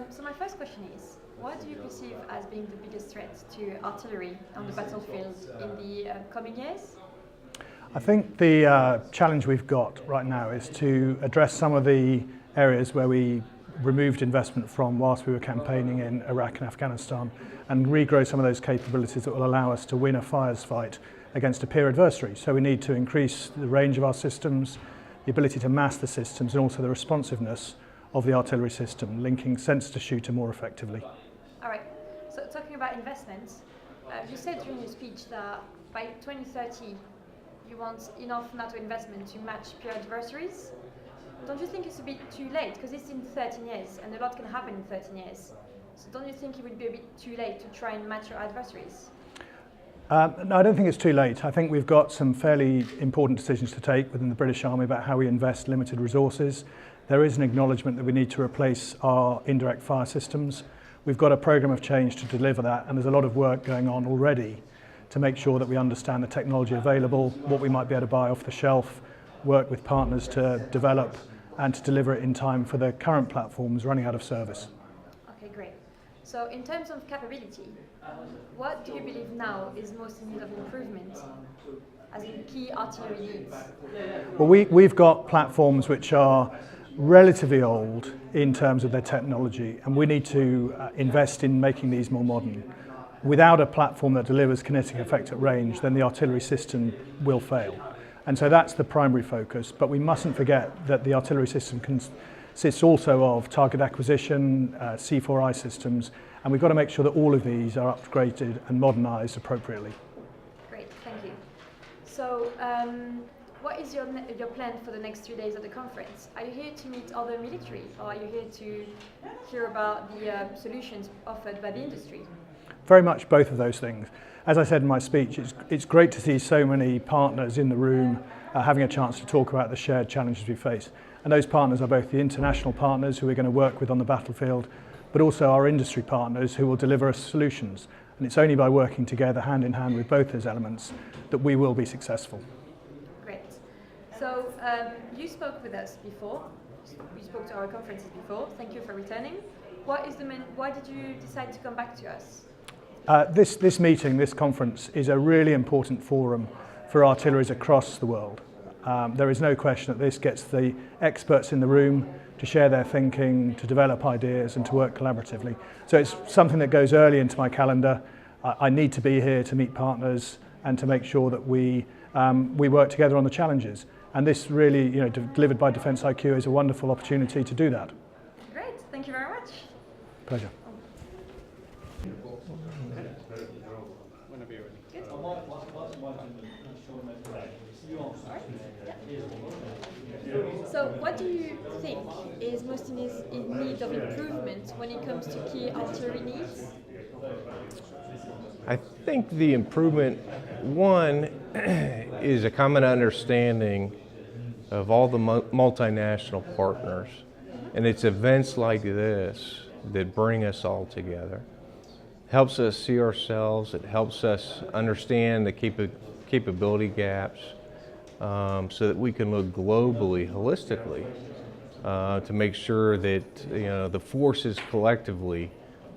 So my first question is, what do you perceive as being the biggest threat to artillery on the battlefield in the coming years? I think the challenge we've got right now is to address some of the areas where we removed investment from whilst we were campaigning in Iraq and Afghanistan, and regrow some of those capabilities that will allow us to win a fires fight against a peer adversary. So we need to increase the range of our systems, the ability to mass the systems, and also the responsiveness of the artillery system, linking sensor to shooter more effectively. All right, so talking about investments, you said during your speech that by 2030 you want enough NATO investment to match peer adversaries. Don't you think it's a bit too late? Because it's in 13 years and a lot can happen in 13 years. So don't you think it would be a bit too late to try and match your adversaries? No, I don't think it's too late. I think we've got some fairly important decisions to take within the British Army about how we invest limited resources. There is an acknowledgement that we need to replace our indirect fire systems. We've got a programme of change to deliver that, and there's a lot of work going on already to make sure that we understand the technology available, what we might be able to buy off the shelf, work with partners to develop and to deliver it in time for the current platforms running out of service. Okay, great. So in terms of capability, what do you believe now is most in need of improvement, as in key artillery needs? Well, we've got platforms which are relatively old in terms of their technology, and we need to invest in making these more modern. Without a platform that delivers kinetic effect at range, then the artillery system will fail. And so that's the primary focus, but we mustn't forget that the artillery system consists also of target acquisition, C4I systems, and we've got to make sure that all of these are upgraded and modernised appropriately. Great, thank you. So what is your plan for the next 3 days of the conference? Are you here to meet other military, or are you here to hear about the solutions offered by the industry? Very much both of those things. As I said in my speech, it's great to see so many partners in the room having a chance to talk about the shared challenges we face. And those partners are both the international partners who we're going to work with on the battlefield, but also our industry partners who will deliver us solutions. And it's only by working together hand in hand with both those elements that we will be successful. Great. So you spoke with us before. You spoke to our conferences before. Thank you for returning. Why did you decide to come back to us? This meeting, this conference, is a really important forum for artilleries across the world. There is no question that this gets the experts in the room to share their thinking, to develop ideas and to work collaboratively. So it's something that goes early into my calendar. I need to be here to meet partners and to make sure that we work together on the challenges. And this really, delivered by DefenceIQ, is a wonderful opportunity to do that. Great, thank you very much. Pleasure. So what do you think is most in need of improvement when it comes to key artillery needs? I think the improvement, one, is a common understanding of all the multinational partners. And it's events like this that bring us all together. Helps us see ourselves, it helps us understand the capability gaps so that we can look globally, holistically, to make sure that the forces collectively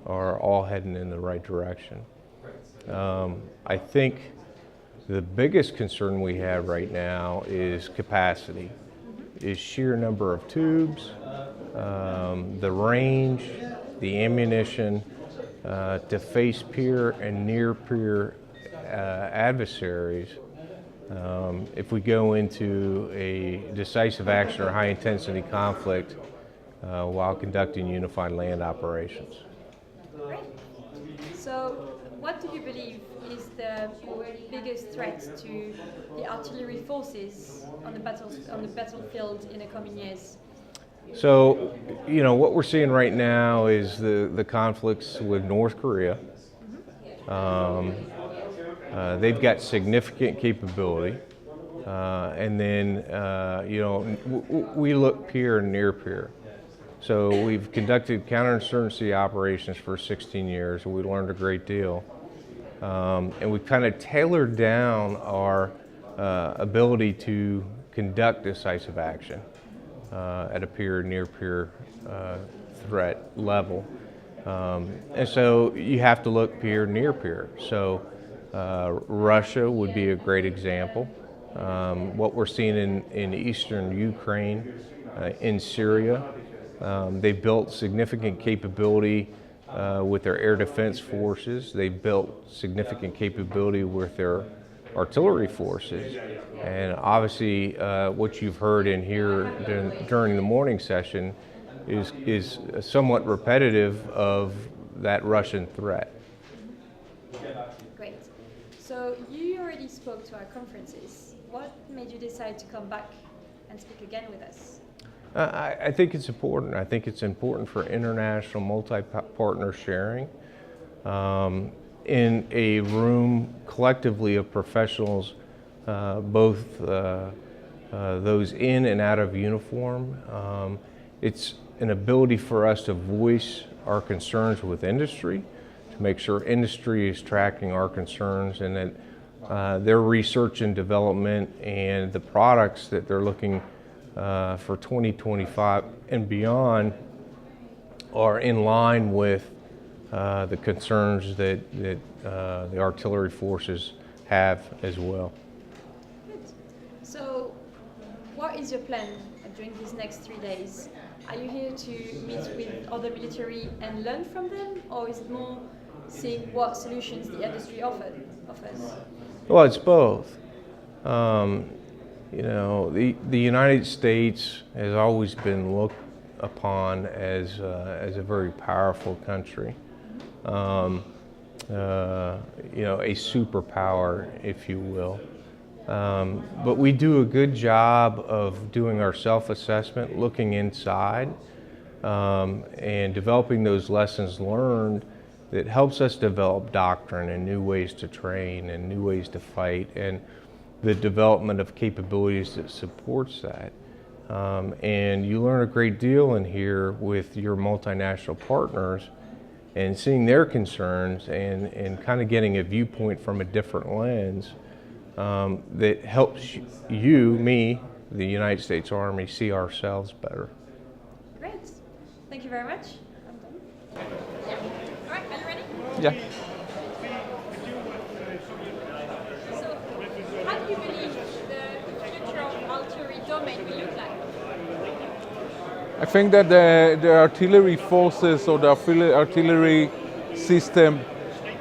are all heading in the right direction. I think the biggest concern we have right now is capacity, is sheer number of tubes, the range, the ammunition, to face peer and near peer adversaries. If we go into a decisive action or high intensity conflict while conducting unified land operations. Great. So what do you believe is the biggest threat to the artillery forces on the battlefield in the coming years? So, what we're seeing right now is the conflicts with North Korea. They've got significant capability, and then we look peer and near peer. So we've conducted counterinsurgency operations for 16 years, and we learned a great deal. And we've kind of tailored down our ability to conduct decisive action at a peer, near peer threat level. And so you have to look peer, near peer. So Russia would be a great example. What we're seeing in eastern Ukraine, in Syria, they built significant capability with their air defense forces. They built significant capability with their artillery forces. And obviously what you've heard in here during the morning session is somewhat repetitive of that Russian threat. Great. So you already spoke to our conferences. What made you decide to come back and speak again with us? I think it's important. I think it's important for international multi-partner sharing. In a room collectively of professionals, both those in and out of uniform, it's an ability for us to voice our concerns with industry, to make sure industry is tracking our concerns and that their research and development and the products that they're looking for 2025 and beyond are in line with the concerns that the artillery forces have as well. Good. So what is your plan during these next 3 days? Are you here to meet with other military and learn from them, or is it more seeing what solutions the industry offers? Well, it's both. You know, the United States has always been looked upon as a very powerful country. You know, a superpower, if you will. But we do a good job of doing our self-assessment, looking inside, and developing those lessons learned that helps us develop doctrine and new ways to train and new ways to fight, and the development of capabilities that supports that. And you learn a great deal in here with your multinational partners and seeing their concerns and kind of getting a viewpoint from a different lens that helps you, me, the United States Army, see ourselves better. Great. Thank you very much. I'm done. Yeah. All right, are you ready? Yeah. So, how do you believe the future of artillery domain will look like? I think that the artillery forces or the artillery system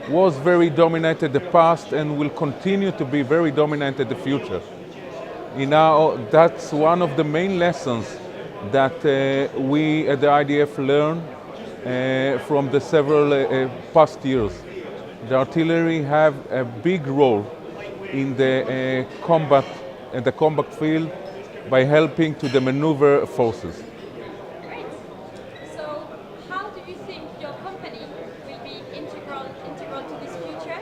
was very dominant in the past and will continue to be very dominant in the future. That's one of the main lessons that we at the IDF learn from the several past years. The artillery have a big role in the combat field by helping to the maneuver forces. Great. So, how do you think your company will be integral to this future?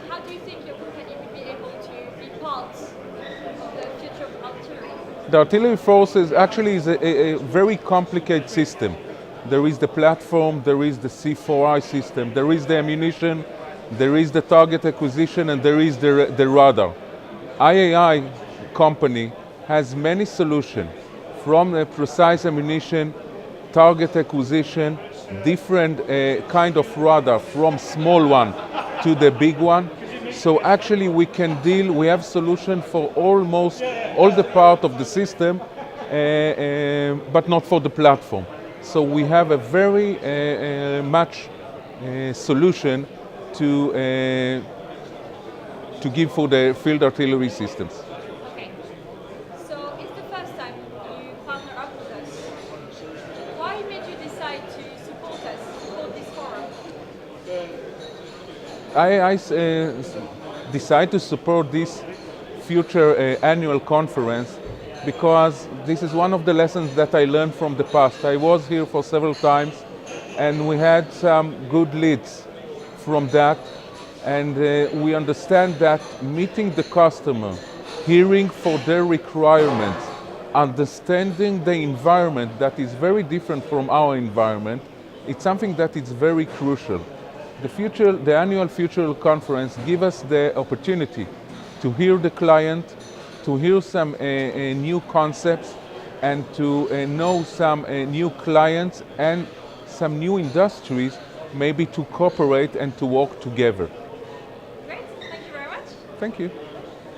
How do you think your company will be able to be part of the future of artillery? The artillery forces actually is a very complicated system. There is the platform, there is the C4I system, there is the ammunition, there is the target acquisition, and there is the radar. IAI company has many solutions, from the precise ammunition, target acquisition, different kind of radar, from small one to the big one. So actually we have solution for almost all the part of the system, but not for the platform. So we have a very much solution to give for the field artillery systems. Okay. So it's the first time you partner up with us. Why made you decide to support us, support this forum? I decide to support this future annual conference because this is one of the lessons that I learned from the past. I was here for several times and we had some good leads from that, and we understand that meeting the customer, hearing for their requirements, understanding the environment that is very different from our environment, it's something that is very crucial. The annual Future Conference gives us the opportunity to hear the client, to hear some new concepts, and to know some new clients and some new industries, maybe to cooperate and to work together. Great, thank you very much. Thank you.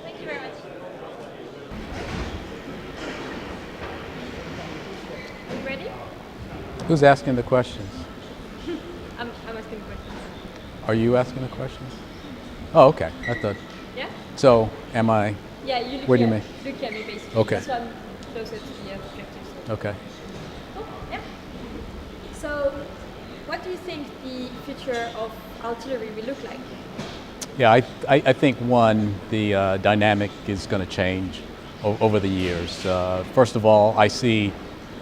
Thank you very much. Are you ready? Who's asking the questions? I'm asking questions. Are you asking the questions? Oh, okay. I thought. Yeah? So, am I? Yeah, you look Where do you at, mean? look at me basically. Okay. That's why I'm closer to the objectives. Okay. Cool, yeah. So, what do you think the future of artillery will look like? Yeah, I think one, the dynamic is going to change over the years. First of all, I see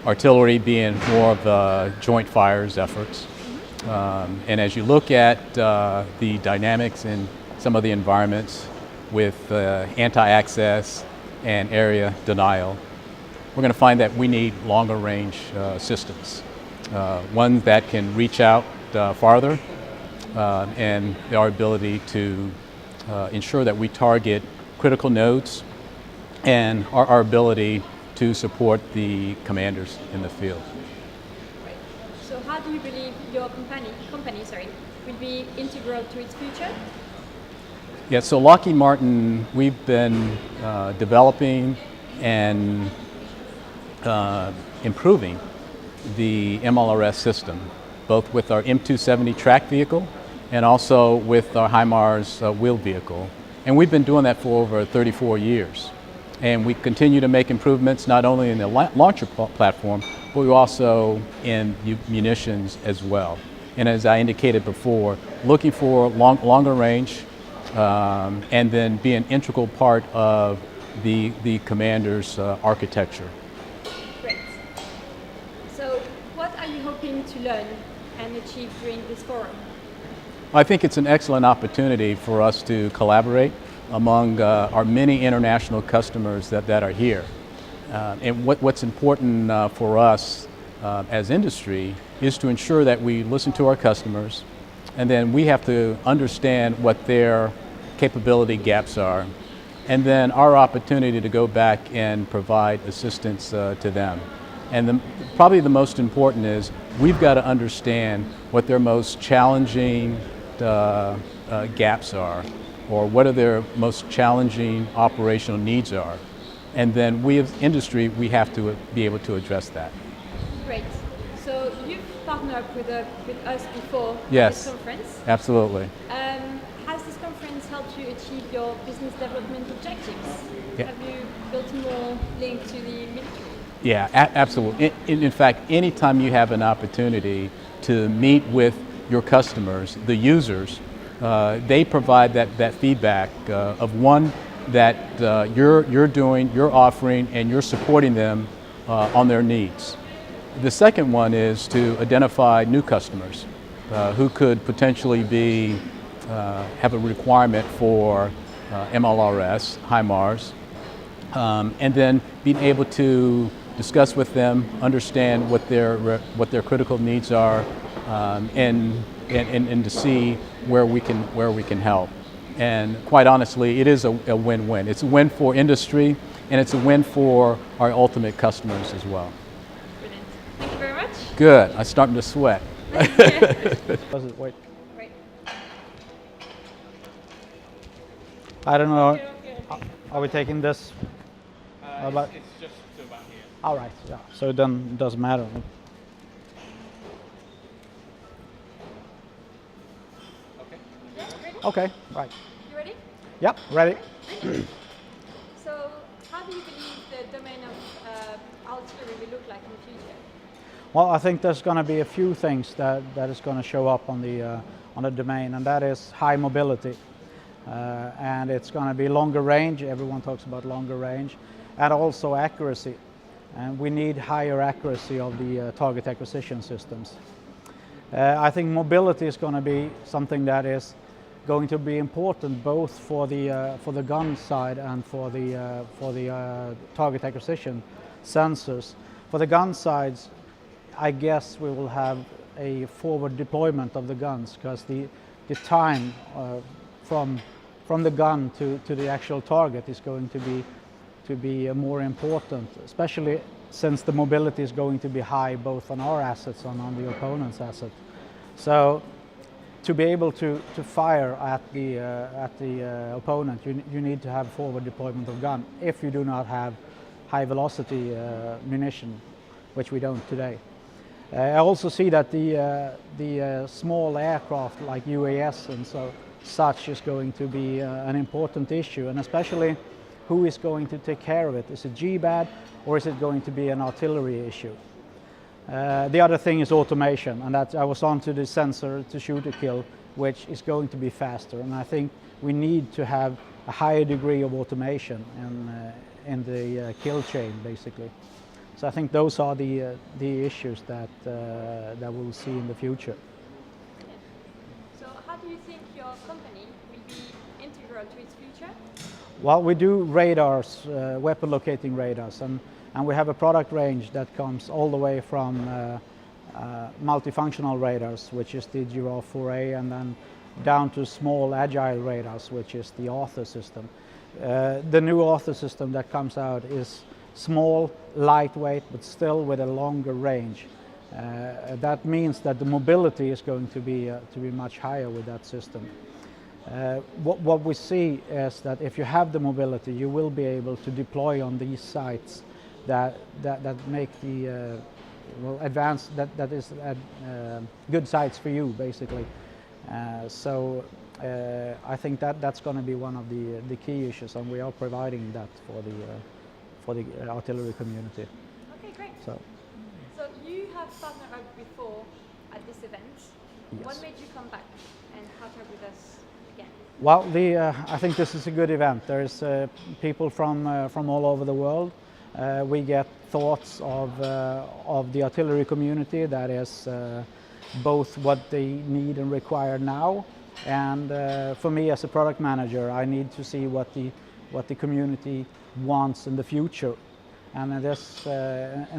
artillery being more of joint fires efforts. And as you look at the dynamics in some of the environments with anti-access and area denial, we're going to find that we need longer range systems. One that can reach out farther and our ability to ensure that we target critical nodes and our ability to support the commanders in the field. Right. So how do you believe your company will be integral to its future? Yeah, so Lockheed Martin, we've been developing and improving the MLRS system, both with our M270 track vehicle and also with our HIMARS wheeled vehicle. And we've been doing that for over 34 years. And we continue to make improvements not only in the launcher platform, but we also in munitions as well. And as I indicated before, looking for longer range and then be an integral part of the commander's architecture. Great. So what are you hoping to learn and achieve during this forum? I think it's an excellent opportunity for us to collaborate among our many international customers that are here. And what's important for us as industry is to ensure that we listen to our customers, and then we have to understand what their capability gaps are, and then our opportunity to go back and provide assistance to them. And probably the most important is we've got to understand what their most challenging gaps are, or what are their most challenging operational needs are. And then we as industry, we have to be able to address that. Great. So you've partnered up with us before Yes, at this conference. Absolutely. Has this conference helped you achieve your business development objectives? Yeah. Have you built more link to the military? Yeah, absolutely. In fact, anytime you have an opportunity to meet with your customers, the users, they provide that feedback of one, that you're offering and you're supporting them on their needs. The second one is to identify new customers who could potentially have a requirement for MLRS, HIMARS, and then being able to discuss with them, understand what their critical needs are, and to see where we can help. And quite honestly, it is a win-win. It's a win for industry, and it's a win for our ultimate customers as well. Brilliant. Thank you very much. Good. I'm starting to sweat. Wait. Great. I don't know. Okay. Are we taking this? It's just to about here. All right. Yeah. So then it doesn't matter. Okay. Right. You ready? Yep. Ready. So, how do you believe the domain of artillery will look like in the future? Well, I think there's going to be a few things that is going to show up on the domain, and that is high mobility, and it's going to be longer range. Everyone talks about longer range, and also accuracy. And we need higher accuracy of the target acquisition systems. I think mobility is going to be something that is going to be important both for the gun side and for the target acquisition sensors. For the gun sides, I guess we will have a forward deployment of the guns, because the time from the gun to the actual target is going to be more important, especially since the mobility is going to be high both on our assets and on the opponent's asset. So to be able to fire at the opponent, you need to have forward deployment of gun if you do not have high velocity munition, which we don't today. I also see that the small aircraft like UAS and such is going to be an important issue, and especially who is going to take care of it. Is it GBAD or is it going to be an artillery issue? The other thing is automation, and that I was onto the sensor to shoot to kill, which is going to be faster, and I think we need to have a higher degree of automation in the kill chain, basically. So I think those are the issues that we'll see in the future. So how do you think your company will be integral to its future? Well, we do radars, weapon locating radars, and we have a product range that comes all the way from multifunctional radars, which is the Giraffe 4A, and then down to small agile radars, which is the Arthur system. The new Arthur system that comes out is small, lightweight, but still with a longer range. That means that the mobility is going to be much higher with that system. What we see is that if you have the mobility, you will be able to deploy on these sites that make the advanced, that is good sites for you, basically. So I think that's going to be one of the key issues, and we are providing that for the artillery community. Okay, great. So you have partnered up before at this event. Yes. What made you come back and partner with us again? Well, I think this is a good event. There's people from all over the world. We get thoughts of the artillery community, that is both what they need and require now, and for me as a product manager, I need to see what the community wants in the future. And in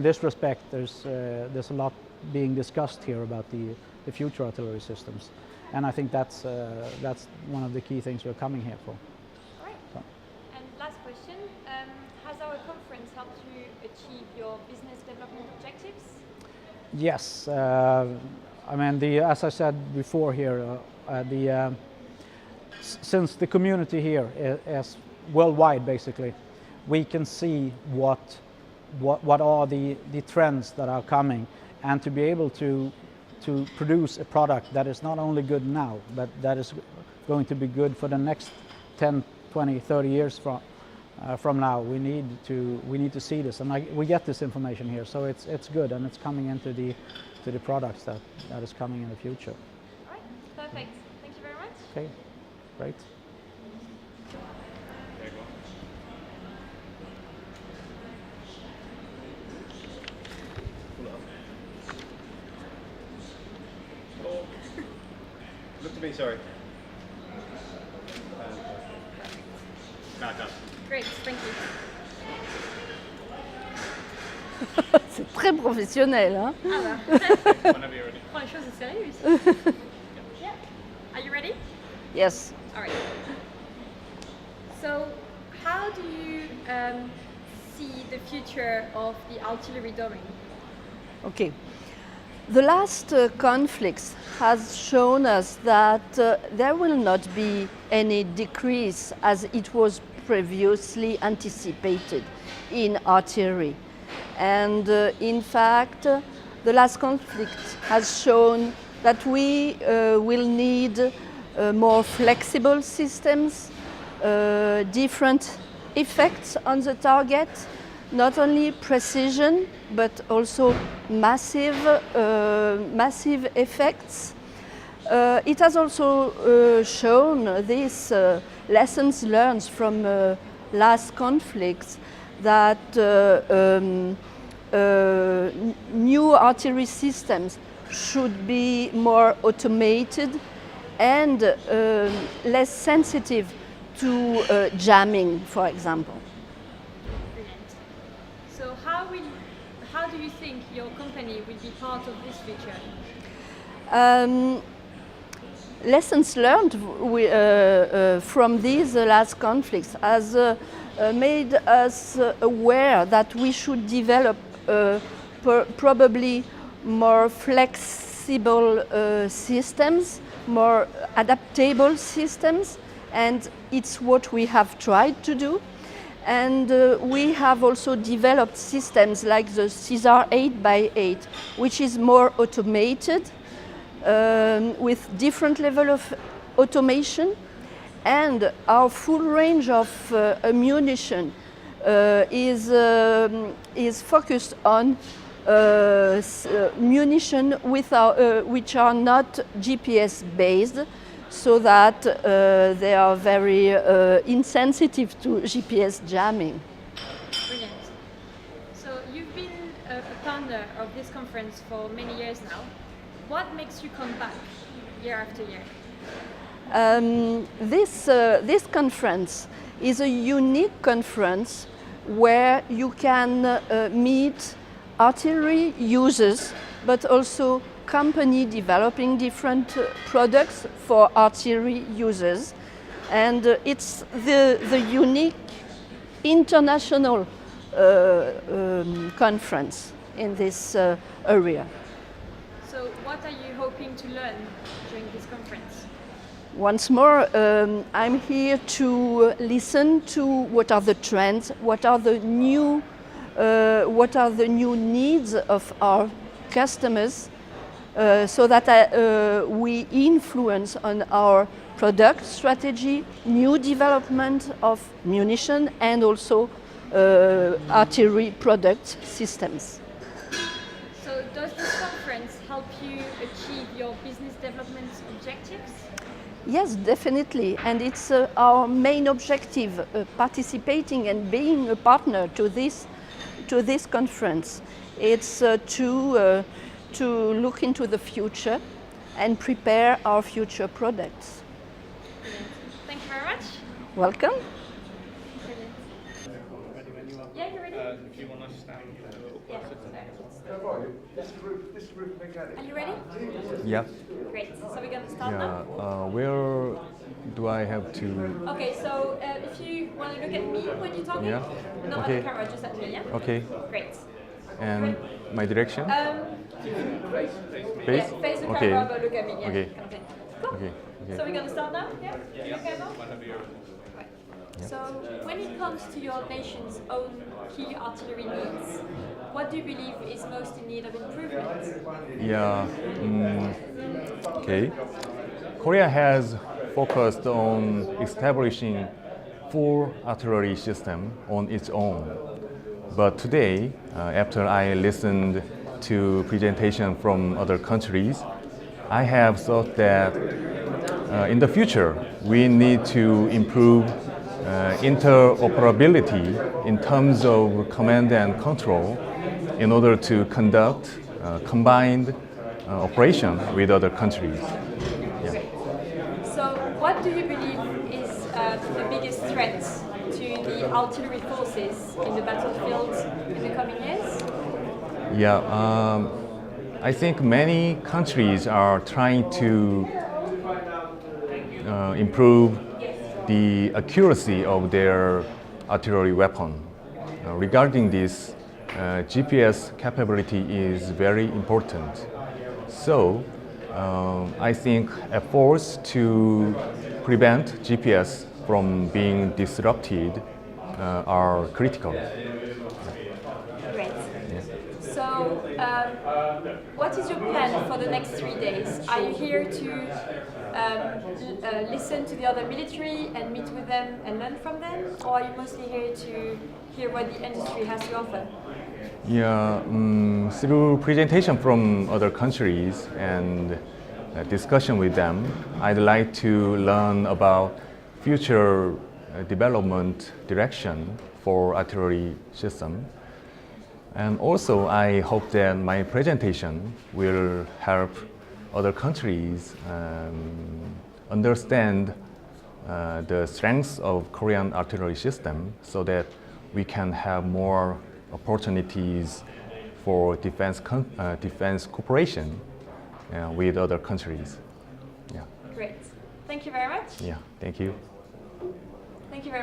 this respect, there's a lot being discussed here about the future artillery systems, and I think that's one of the key things we're coming here for. All right. So. And last question: has our conference helped you achieve your business development objectives? Yes. I mean, as I said before here, since the community here is worldwide, basically, we can see what are the trends that are coming, and to be able to produce a product that is not only good now, but that is going to be good for the next 10, 20, 30 years from now. We need to see this, and we get this information here, so it's good, and it's coming into the products that is coming in the future. All right, perfect. Thank you very much. Okay, great. Look to me, sorry. No. Great, thank you. C'est très professionnel, hein? Whenever you're ready. Prends les choses au sérieux ici. Yeah. Are you ready? Yes. All right. So, how do you see the future of the artillery domain? Okay. The last conflicts has shown us that there will not be any decrease as it was previously anticipated in artillery. And in fact, the last conflict has shown that we will need more flexible systems, different effects on the target, not only precision, but also massive effects. It has also shown these lessons learned from last conflicts that new artillery systems should be more automated and less sensitive to jamming, for example. Brilliant. So how do you think your company will be part of this future? Lessons learned from these last conflicts has made us aware that we should develop probably more flexible systems, more adaptable systems, and it's what we have tried to do. And we have also developed systems like the Caesar 8x8, which is more automated, with different level of automation, and our full range of ammunition is focused on munition which are not GPS based, so that they are very insensitive to GPS jamming. Brilliant. So you've been a partner of this conference for many years now. What makes you come back year after year? This conference is a unique conference where you can meet artillery users, but also company developing different products for artillery users. And it's the unique international conference in this area. So what are you hoping to learn during this conference? Once more, I'm here to listen to what are the trends, what are the new needs of our customers, so that we influence on our product strategy, new development of munition, and also artillery product systems. So does this conference help you achieve your business development objectives? Yes, definitely, and it's our main objective, participating and being a partner to this conference. It's to look into the future and prepare our future products. Thank you very much. Welcome. Yeah, you ready? If you want to stand a little Yeah. Are you ready? Yeah. Great. So we're going to start now. Where do I have to? Okay, so if you want to look at me when you're talking, Yeah. not Okay. at the camera, just at me, yeah? Okay. Great. And my direction? Face? Face? Yeah, face the Okay. camera, but look at me, yeah. Okay. Kind of thing. Cool. Okay. Okay. So we're going to start now? Yeah? Okay, now? Yeah. So when it comes to your nation's own key artillery needs, what do you believe is most in need of improvement? Yeah. Okay. Korea has focused on establishing full artillery system on its own. But today, after I listened to presentation from other countries, I have thought that in the future we need to improve interoperability in terms of command and control in order to conduct combined operation with other countries. Yeah. So what do you believe is the biggest threat to the artillery forces in the battlefield in the coming years? Yeah, I think many countries are trying to improve the accuracy of their artillery weapon. Regarding this, GPS capability is very important. So, I think efforts to prevent GPS from being disrupted are critical. Great. So, what is your plan for the next 3 days? Are you here to listen to the other military and meet with them and learn from them? Or are you mostly here to hear what the industry has to offer? Yeah, through presentation from other countries and discussion with them, I'd like to learn about future development direction for artillery system. And also, I hope that my presentation will help other countries understand the strengths of Korean artillery system, so that we can have more opportunities for defense cooperation with other countries. Yeah. Great. Thank you very much. Yeah. Thank you. Thank you very much.